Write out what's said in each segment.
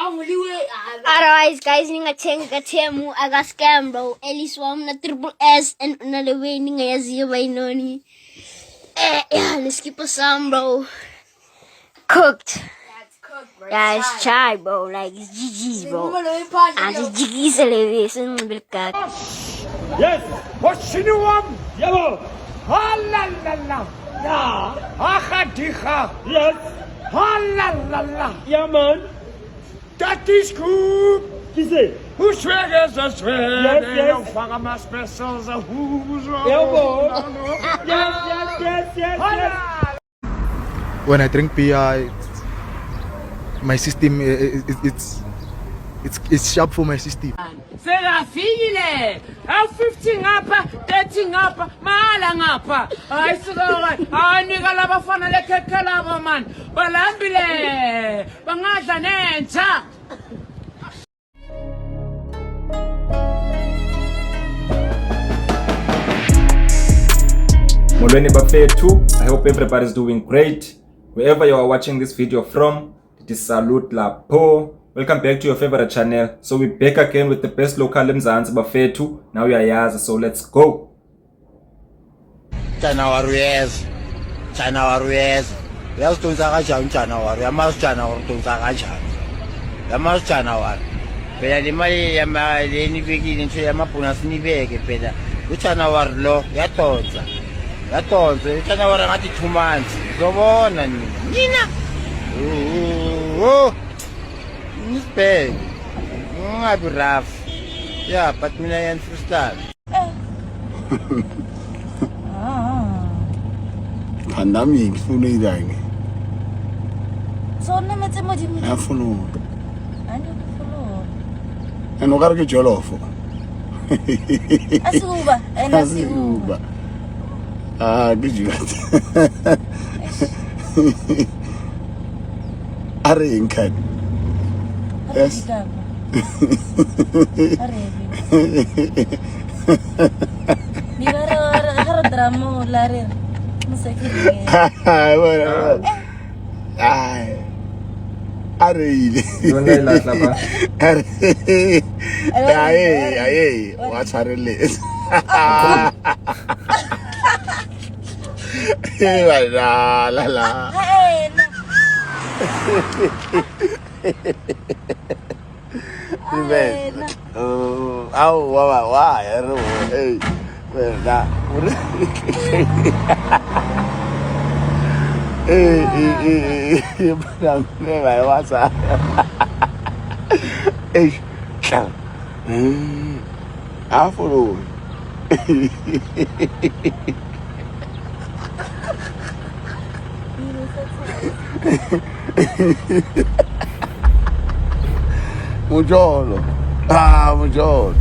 Otherwise, guys, ningathenga Temu scam, bro. Eliswam na triple S and another way ningayaziya by noni. Yeah, let's keep us some, bro. Cooked. That's cooked, bro. Yeah, it's chai, bro. Like, it's GG's, bro. And it's GG's elevation. Yes, Hoshinuam, Yellow, Halalala, Ahadiha, yes, Halalala, Yaman, that is good. Who swears a swear? Yes, Fagama specials, who's wrong? Yes. When I drink beer, my system it's sharp for my system. Selafikile, au 50 ngapha, 30 ngapha, mahala ngapha. Ayisuka, anika labafana lekhekhe labo man. Balambile, bangadla nentsha. Molweni bafethu, I hope everybody's doing great. Wherever you are watching this video from, it is Salute Lapho. Welcome back to your favorite channel. So we're back again with the best local Mzansi bafethu. Now we are yazi, so let's go. January. Uyasitunza kanjani January? Yamazi January utunza kanjani? Yamazi January. Phela le mali yamali nibekile nje yamabhona sinibeke phela. UJanuary lo yadonsa. UJanuary ngathi 2 months. Uzobona nina. It's bad. I'll be rough. Yeah, but me I freestyle. Pandami ngifuna idange. So nametse modimo. Ngafuna. Angikufuna. Enokara ke jolofo. Asikuba, Asikuba. Ah, gijula. Are inkani. Yes. Nigara drama lare. Musakiri. Bueno. Ay. Are. Yona ilahla ba. Ay, watharele. La. Hey, no. Au, wa, ero. Hey. Verdad. Me va a pasar. Ey. Afro. Buongiorno. Buongiorno.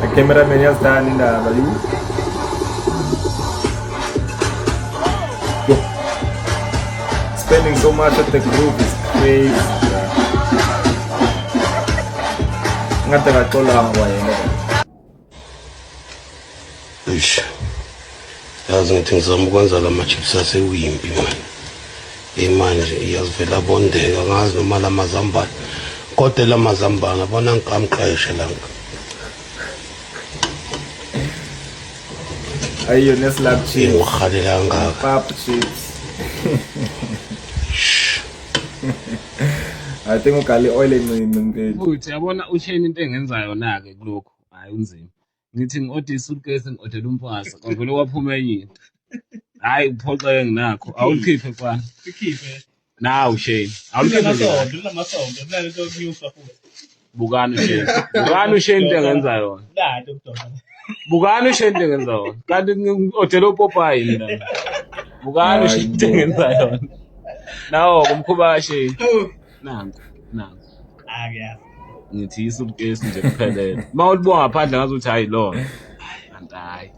The cameraman is done in the value. Spending so much at the group is crazy. Ngata ka tola ngwa yena. Eish. Yazi ngithi ngizama ukwenza la chips asewimpi manje. Manje iyazivela bondeka ngazi noma la mazambane. Kodwa la mazambane bona ngiqamqeshe la. Ayo neslab chips. Ngikhalela ngaka. Pap chips. I think ukali oil encane futhi yabona usheni into engenzayo na ke kuloko hayi unzima ngithi ngi-order isuitcase ngi-order umpahla kwavele waphuma enye into hayi uphoxeke nginakho awulikhiphe kwa ikhiphe nawu sheni awulikhiphe bukani usheni into engenza yona bukani usheni into engenza yona kanti ngi-order uPopeye mina bukani usheni into engenza yona nawo kumkhuba sheni nangu ngithi isuitcase nje kuphelele mawulibuka ngaphandle ngazuthi hayi lona kanti hayi.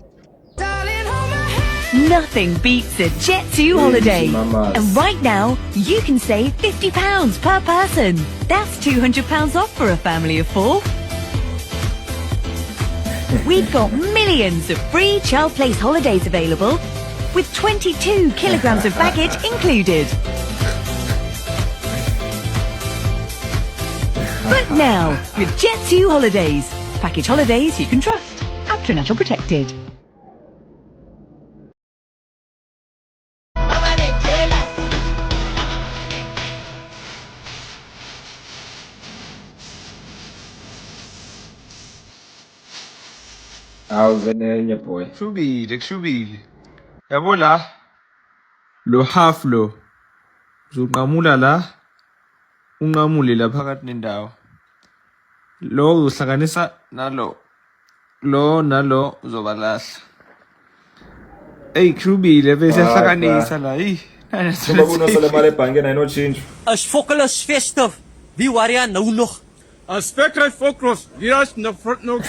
Nothing beats a Jet2 holiday. And right now, you can save £50 per person. That's £200 off for a family of 4. We've got millions of free child place holidays available with 22 kilograms of baggage included. Book now with Jet2 Holidays. Package holidays you can trust. After protected. Awuzenenye boy. Kushubile. Yabo la. Lo half lo. Uzoqhamula la. Unqamule la phakathi nendawo. Lo uhlanganisa nalo. Lo nalo uzobalahla. Hey kushubile bese hlanganisa la. Soba kunosole mali ebhankeni ayino change. As fokkelis festive. Wie worry aan nou nog? As spekheid fokros, wie is nog front nog?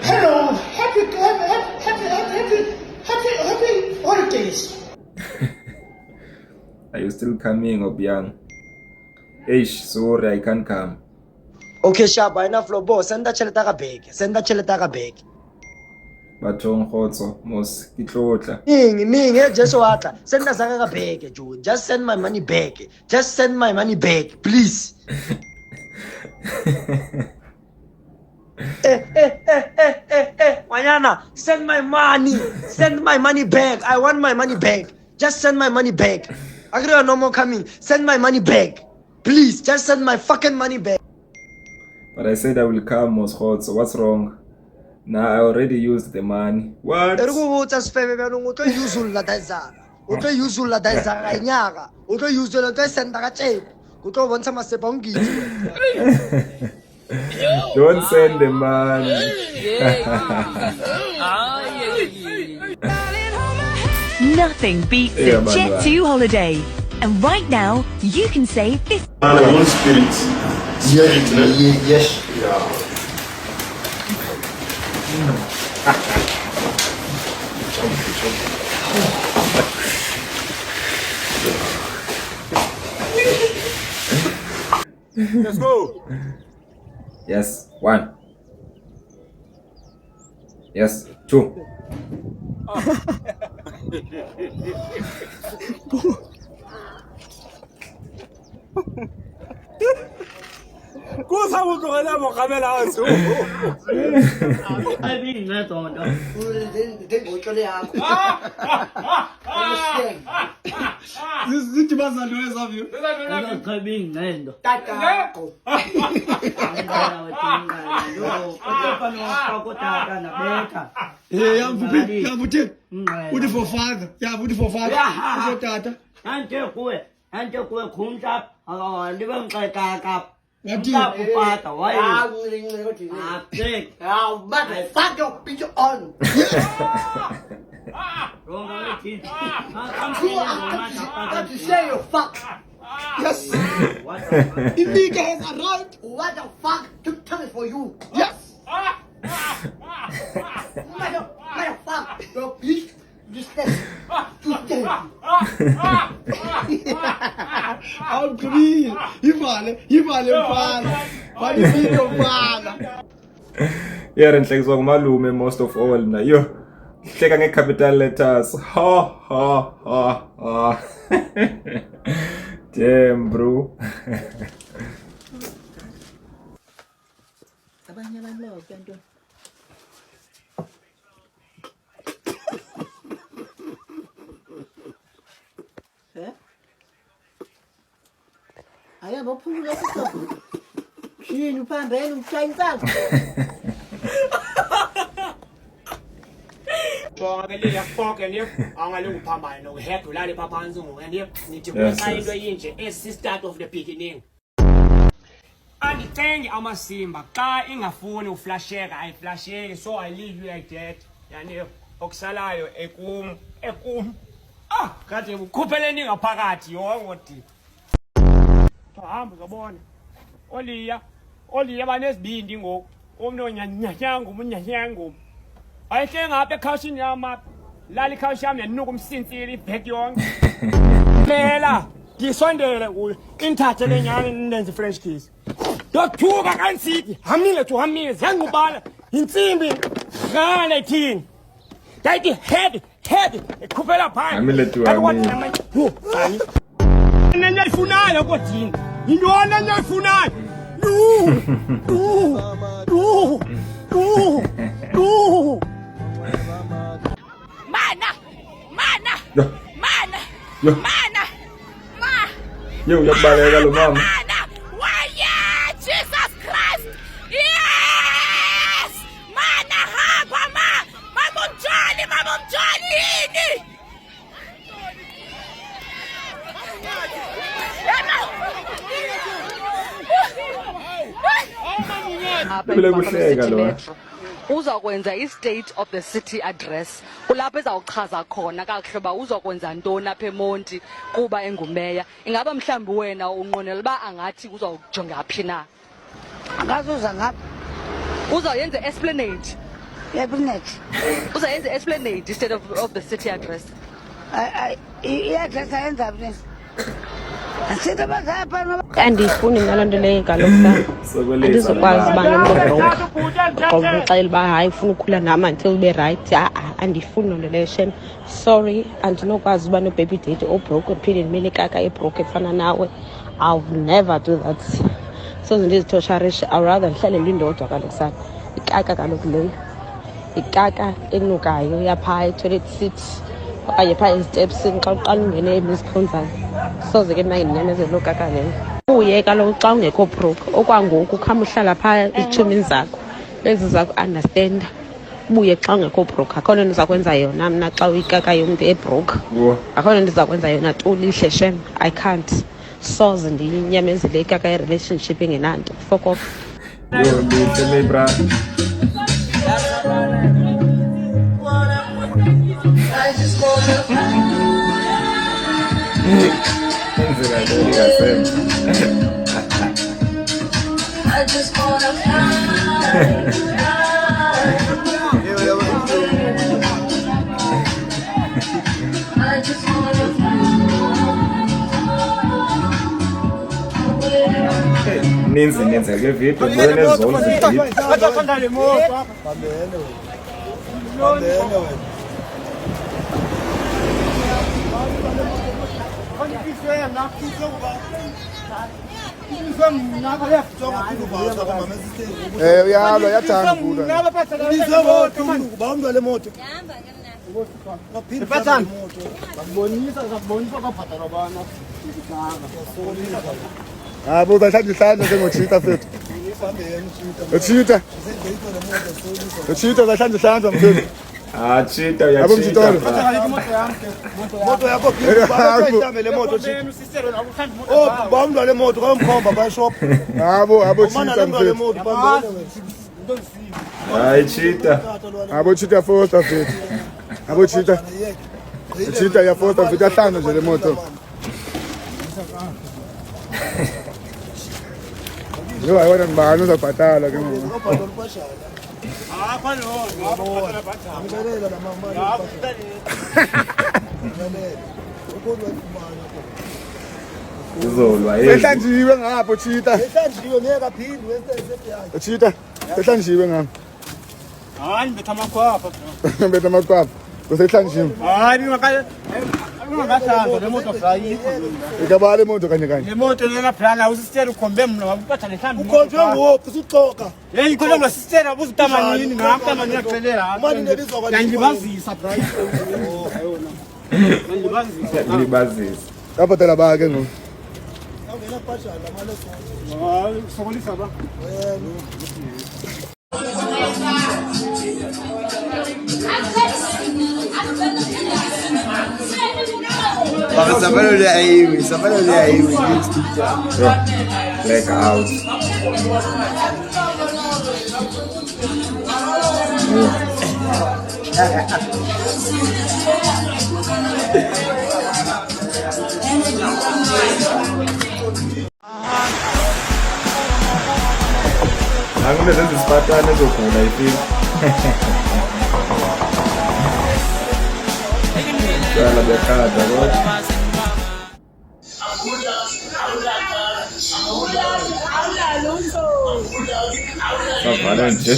Hello, happy holidays. Are you still coming, Obiang? Eish, sorry, I can't come. Okay, Shaba, enough Lobo. Send that cheleta bag. Send that cheleta bag. Batong khotso, mos kitlotla. Ming, just what? Send us a bag, June. Just send my money back. Just send my money back, please. Mayana, send my money. Send my money back. I want my money back. Just send my money back. Agree or no more coming. Send my money back. Please, just send my fucking money back. But I said I will come, mos khotso. What's wrong? Nah, I already used the money. What? Don't send the money. Nothing beats the Jet2 holiday. And right now, you can save 50. Yes. Let's go. Yes, 1. Yes, 2. Cosa mo ko na mo kamera aso. Abi na to no. Den go chole ako. Zithi bazalo ezavyo. Kabi ngendo. Tata ko. Yavuthi. Uthi for father. Yavuthi for father. Uthi tata. Ante kuwe khumta libe ngqeka Upata, why? Fuck your bitch on. I'm to say you fuck. Yes. If me has arrived, what the fuck took time for you? Yes. Motherfuck, your bitch. I'm clean. Yeah, and like so malume most of all na yo. Hleka nge-capital letters. Ha. Damn, bro. Aya bophuluka sisoko. Yini uphambene umshayisana. Bonga ke le yafoke le angale uphambana no head ulale phaphansi ngene nithi kusa into yinje start of the beginning. Andithenge amasimba xa ingafuni uflasheka ayiflasheki so I leave you like that. Yani okusalayo ekum. Kade ukupheleni ngaphakathi yongodi. Hamba ngabona. Oliya banesibindi ngoku. Omnonyanyanyangu umunyanyangu. Ayihle ngapha ekhawushini yama. Lala ikhawushi yami yanuka umsinsili ibhek yonke. Phela ngisondele kuyo. Inthathe lenyane nenze fresh kiss. Dokuthuka kansidi. Hamile ziyangubala. Insimbi ngale thini. Dayithi heavy. Ekhuphela phansi. Hamile tu. Nenyayifunayo kodini. Yintoni enyayifunayo? Mana! Yo, yabaleka lo mama. Why, yeah, Jesus Christ! Yes! Mana hapa mamumjali yini? Uzakwenza i-state of the city address kulapho ezawuchaza khona kakuhle uba uzokwenza ntoni apha eMonti kuba engumeya. Ingaba mhlawumbi wena unqwenela uba angathi uzawujonga phi na? Angazuza ngapha. Uzawuyenza esplanade. Uzawuyenza esplanade instead of the city address. I-address ayenza phi? Andifuni ngaloo nto leyo kaloku andizokwazi uba nomntu ngoba umxelela uba hayi ufuna ukukhula nam until ube right. Andifuni loo nto leyo shem. Sorry, andinokwazi uba no-baby date obroke ephinde ndimele kaka ebroke efana nawe. I'll never do that. Soze ndizitosharishe. I'd rather ndihlalele indodwa kaloku sana. Ikaka kaloku leyo. Ikaka enukayo yaphaa etoilet seat okanye phaa ezitepsini xa uqala ungene eMzimkhonzana. Soze ke mna ndinyamezele loo kaka leyo. Uye kaloku xa ungekho broke okwangoku khamba uhlala phaa izitshomini zakho ezi zakho understand. Ubuye xa ungekho broke akho nto ndizakwenza yona mna xa uyikaka yomntu ebroke. Akho nto ndizakwenza yona tu lihle shem. I can't. Soze ndiyinyamezele ikaka ye-relationship engenanto. Fuck off. Yo, lihle bra. Ninzi ke video ngene zonke video. Athanda le moto. Uyalo yathanda ukula. Abo bahlanje isandla njengochita fethu. Uchita. Uchita bahlanje isandla mfethu. Chita uyachita. Moto yakho phela le moto chita. Oh, bawumdwa le moto kwamkhomba ba shop. Abo chita mfethu. Hayi chita. Abo chita fosta mfethu. Abo chita. Chita ya fosta mfethu ahlanje nje le moto. Yo ayona ngibani uzobhatala ke ngoku. Uzolwa ehlanjiwe ngapho chita. Ehlanjiwe ngeke aphinde wese chita. Ehlanjiwe ngapho. Hayi betha amakhwapha. Betha amakhwapha. Kusehlanjiwe. Hayi ngingakahlanza le moto frayi. Ikabale moto kanye kanye. Le moto lena plana usisteri ukhombe mna wabuphatha lehlambi. Ukhonjwe ngophi usuxoka. Hey ikhona ngasisteri abuzitama nini ngapha manje yaphelela. Manje nebizwa kwani. Ngibazisa frayi. Ngibazisa. Kapatela ba ke ngoku. Awungena phashana maleso. Hayi sokolisa ba. Safari le highway, Black out. Angune zenza isipatana ezogula ifika. Yala bekhada kodwa. Savala nje.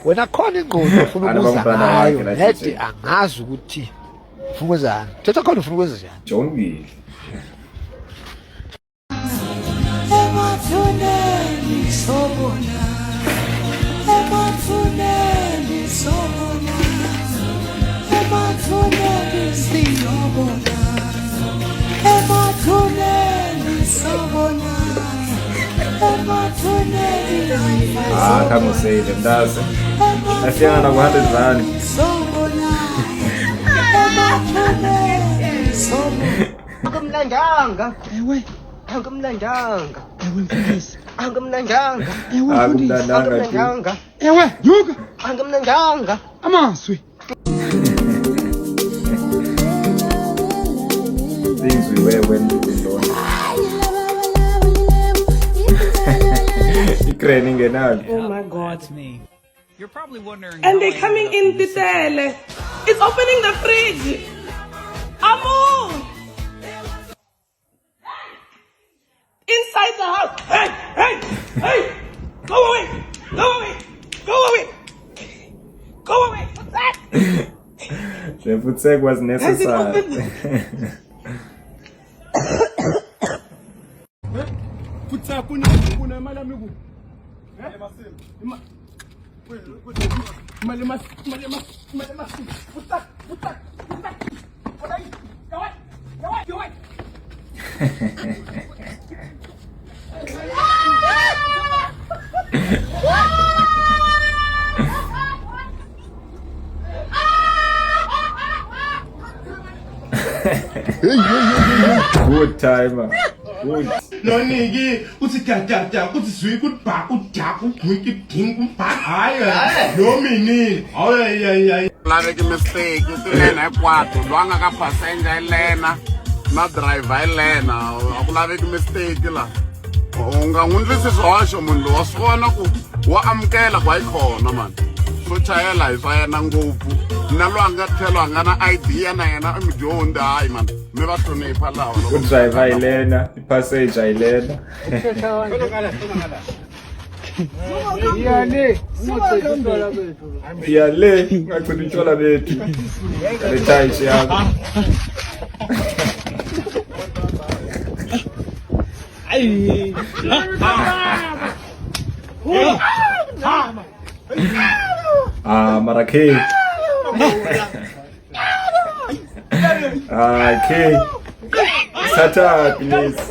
wena khona ingqondo ufuna ukuza ngayo nedi angazi ukuthi ufuna ukwenzani thetha khona ufuna ukwenza njani jongile kama usayile mdazi asiyana kwa 100 rand Angamlandanga ewe angamlandanga ewe mfundisi angamlandanga ewe angamlandanga ewe yuka angamlandanga amazwi things we were when we were alone. Oh my God. You're probably wondering. And they're coming in the tele. It's opening the fridge. Amu! Inside the house. Hey! Hey! Hey! Go away! Go away! Go away! Go away! What's that? The food check was necessary. Good timer. Good. Nonigi, uthi tata, uthi sweet, good back, good jack, good quick, king, good back, higher. No meaning. Oh, yeah. Like a mistake, you can have what? Long a passenger, Elena, not driver, Elena. I'll make a mistake. This is also Mundo. Was one of what I'm getting like corner, man. So, child, I am go. No longer tell an idea, and I'm doing the man. Never to Nepal. Good driver, Elena. Passage, Elena. Yale, ngakuthithola bethu. Lethayishi yakho. Marake. Okay. Sata, please.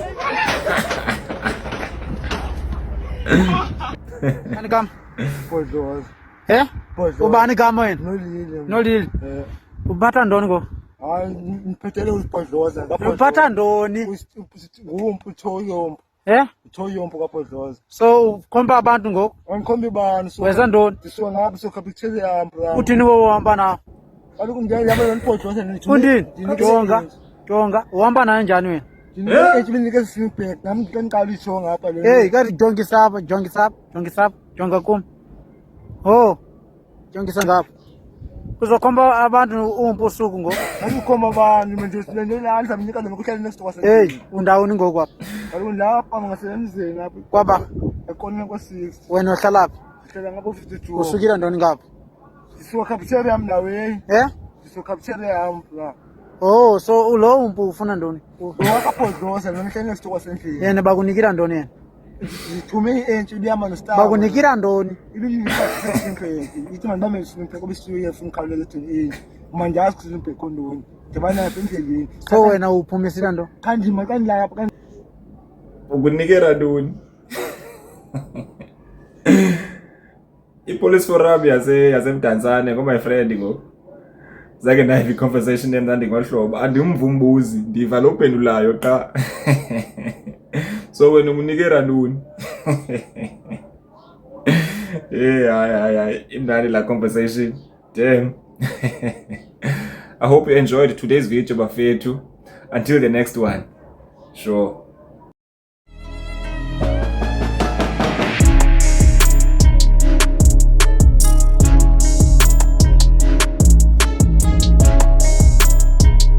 Come. Eh? Ubani kama wena? Nolile. Uphatha ndoni go? Hayi ngiphathele usibhodloza. Uphatha ndoni? Umputhoyompo. Eh? Uthoyompo kaBhodloza. So ukhomba abantu ngoku? Angikhomba ibani so. Weza ndoni? Disuka ngapha so capitale yami. Uthini wo uhamba nawo? Kaloku ngiyahamba noBhodloza nithi. Undini? Jonga. Uhamba naye njani wena? Nginike feedback nami ngiqala ithonga ngapha le. Hey, kathi jonga kum. Oh. Jongisa ngapha. Kuzokhomba abantu umpusuku ngo. Akukhomba abantu manje silendela alisa minika nokuhlala next kwase. Hey, undawuni ngokwapha? Kaloku lapha ngasemzini lapha. Kwaba ekoneni kwa6. Wena uhlala phi? Uhlala ngapha 52. Usukira ndoni ngapha? Disuka capitale yami nawe. Eh? Disuka capitale yami la. Oh, so lo umpu ufuna ndoni? Wakaphodloza nomhlanje nesitoko sendlini. Yena bakunikira ndoni yena? Ngithume ientshi liyama nostar. Bakunikira ndoni? Ithi manje bame simphe kuba isiyo yefuna khawulela ethi manje ask simphe kondoni. Ndibana lapha endleleni. So wena uphumisila ndo? Kandima kanila lapha ukunikira ndoni? Ipolice forum yasemdantsane ngo my friend ngo. Zake nayo i-conversation emnandi ngohlobo andimvumbuzi ndiva lo pendulayo xa so wena unikera nduni hayi imnandi la conversation damn. I hope you enjoyed today's video bafethu. Until the next one, sure.